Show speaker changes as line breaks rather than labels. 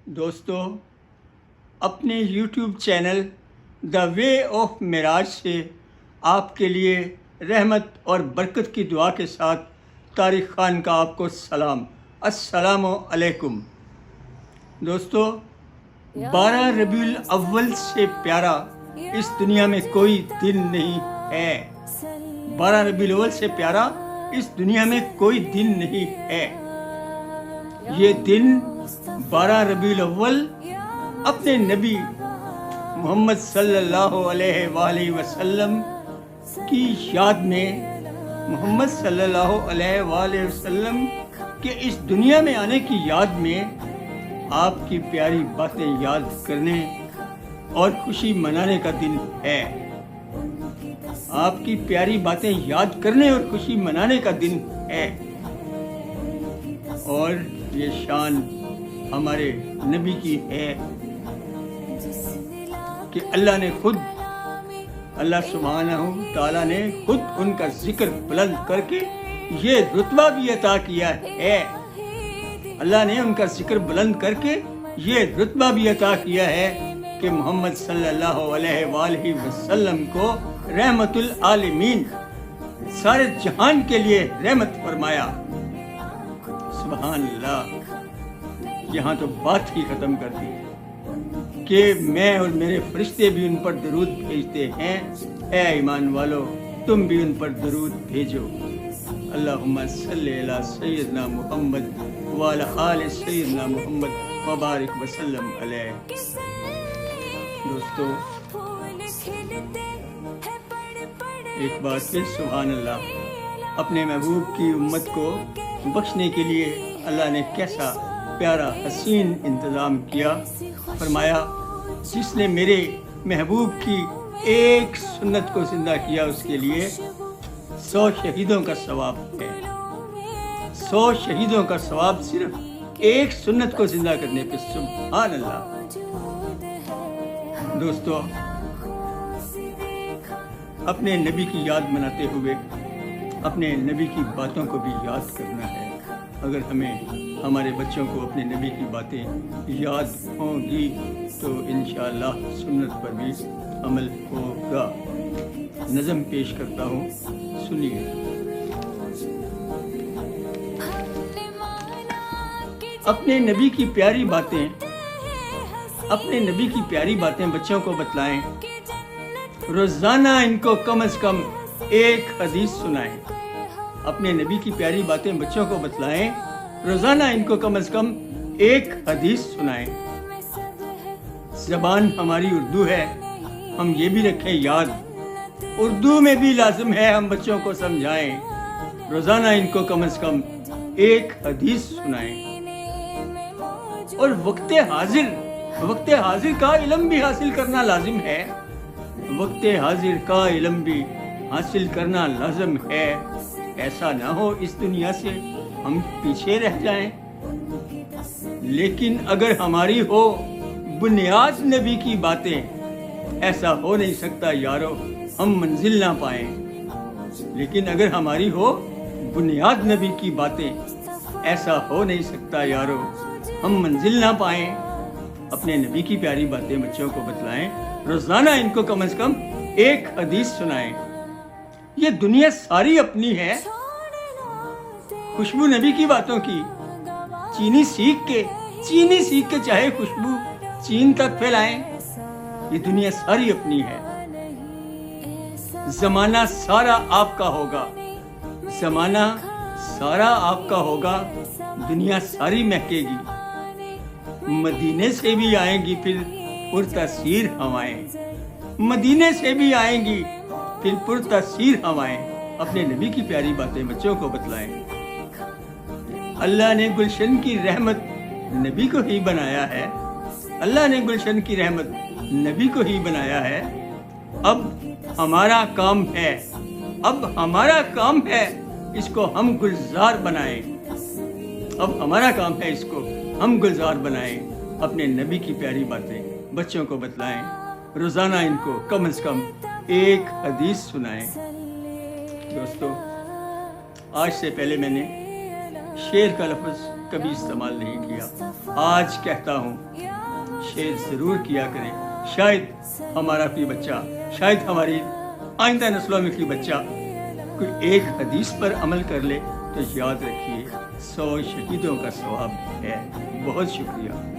دوستو، اپنے YouTube channel the way of Meraj سے آپ کے لیے رحمت اور برکت کی دعا کے ساتھ طارق خان کا آپ کو سلام۔ السلام علیکم دوستو، 12 ربیع الاول سے پیارا اس دنیا میں کوئی دن نہیں ہے۔ 12 ربیع الاول سے پیارا اس دنیا میں کوئی دن نہیں ہے۔ یہ دن 12 ربیع الاول اپنے نبی محمد صلی اللہ علیہ وآلہ وسلم کی یاد میں، محمد صلی اللہ علیہ وآلہ وسلم کے اس دنیا میں آنے کی یاد میں آپ کی پیاری باتیں یاد کرنے اور خوشی منانے کا دن ہے۔ آپ کی پیاری باتیں یاد کرنے اور خوشی منانے کا دن ہے۔ اور یہ شان ہمارے نبی کی ہے کہ اللہ سبحانہ تعالیٰ نے خود ان کا ذکر بلند کر کے یہ رتبہ بھی عطا کیا ہے۔ اللہ نے ان کا ذکر بلند کر کے یہ رتبہ بھی عطا کیا ہے کہ محمد صلی اللہ علیہ وآلہ وسلم کو رحمت العالمین، سارے جہان کے لیے رحمت فرمایا۔ سبحان اللہ، یہاں تو بات ہی ختم کر دی کہ میں اور میرے فرشتے بھی ان پر درود بھیجتے ہیں۔ اے ایمان والو، تم بھی ان پر درود بھیجو۔ اللہم صلی علی سیدنا محمد وعلی آل سیدنا محمد وبارک وسلم علیہ۔ دوستو، ایک بات پھر سبحان اللہ، اپنے محبوب کی امت کو بخشنے کے لیے اللہ نے کیسا پیارا حسین انتظام کیا۔ فرمایا، جس نے میرے محبوب کی ایک سنت کو زندہ کیا اس کے لیے 100 شہیدوں کا ثواب ہے۔ 100 شہیدوں کا ثواب صرف ایک سنت کو زندہ کرنے پہ۔ سبحان اللہ۔ دوستو، اپنے نبی کی یاد مناتے ہوئے اپنے نبی کی باتوں کو بھی یاد کرنا ہے۔ اگر ہمیں ہمارے بچوں کو اپنے نبی کی باتیں یاد ہوں گی تو انشاءاللہ سنت پر بھی عمل ہوگا۔ نظم پیش کرتا ہوں، سنیے۔ اپنے نبی کی پیاری باتیں، اپنے نبی کی پیاری باتیں بچوں کو بتلائیں۔ روزانہ ان کو کم از کم ایک حدیث سنائیں۔ اپنے نبی کی پیاری باتیں بچوں کو بتلائیں، روزانہ ان کو کم از کم ایک حدیث سنائیں۔ زبان ہماری اردو ہے، ہم یہ بھی رکھیں یاد، اردو میں بھی لازم ہے ہم بچوں کو سمجھائیں۔ روزانہ ان کو کم از کم ایک حدیث سنائیں۔ اور وقت حاضر کا علم بھی حاصل کرنا لازم ہے۔ وقت حاضر کا علم بھی حاصل کرنا لازم ہے۔ ایسا نہ ہو اس دنیا سے ہم پیچھے رہ جائیں۔ لیکن اگر ہماری ہو بنیاد نبی کی باتیں، ایسا ہو نہیں سکتا یارو ہم منزل نہ پائیں۔ لیکن اگر ہماری ہو بنیاد نبی کی باتیں، ایسا ہو نہیں سکتا یارو ہم منزل نہ پائیں۔ اپنے نبی کی پیاری باتیں بچوں کو بتلائیں، روزانہ ان کو کم از کم ایک حدیث سنائیں۔ یہ دنیا ساری اپنی ہے، خوشبو نبی کی باتوں کی۔ چینی سیکھ کے چاہے خوشبو چین تک پھیلائیں۔ یہ دنیا ساری اپنی ہے۔ زمانہ سارا آپ کا ہوگا، زمانہ سارا آپ کا ہوگا، دنیا ساری مہکے گی۔ مدینے سے بھی آئیں گی پھر پرتاثیر ہوائیں، مدینے سے بھی آئیں گی پھر پرتاثیر ہوائیں۔ اپنے نبی کی پیاری باتیں بچوں کو بتلائیں۔ اللہ نے گلشن کی رحمت نبی کو ہی بنایا ہے، اللہ نے گلشن کی رحمت نبی کو ہی بنایا ہے۔ اب ہمارا کام ہے اس کو ہم گلزار بنائیں۔ اب ہمارا کام ہے اس کو ہم گلزار بنائیں۔ اپنے نبی کی پیاری باتیں بچوں کو بتلائیں، روزانہ ان کو کم از کم ایک حدیث سنائیں۔ دوستو، آج سے پہلے میں نے شعر کا لفظ کبھی استعمال نہیں کیا۔ آج کہتا ہوں شیئر ضرور کیا کریں، شاید ہمارا کوئی بچہ، شاید ہماری آئندہ نسلوں میں کوئی بچہ کوئی ایک حدیث پر عمل کر لے تو یاد رکھیے 100 شہیدوں کا ثواب ہے۔ بہت شکریہ۔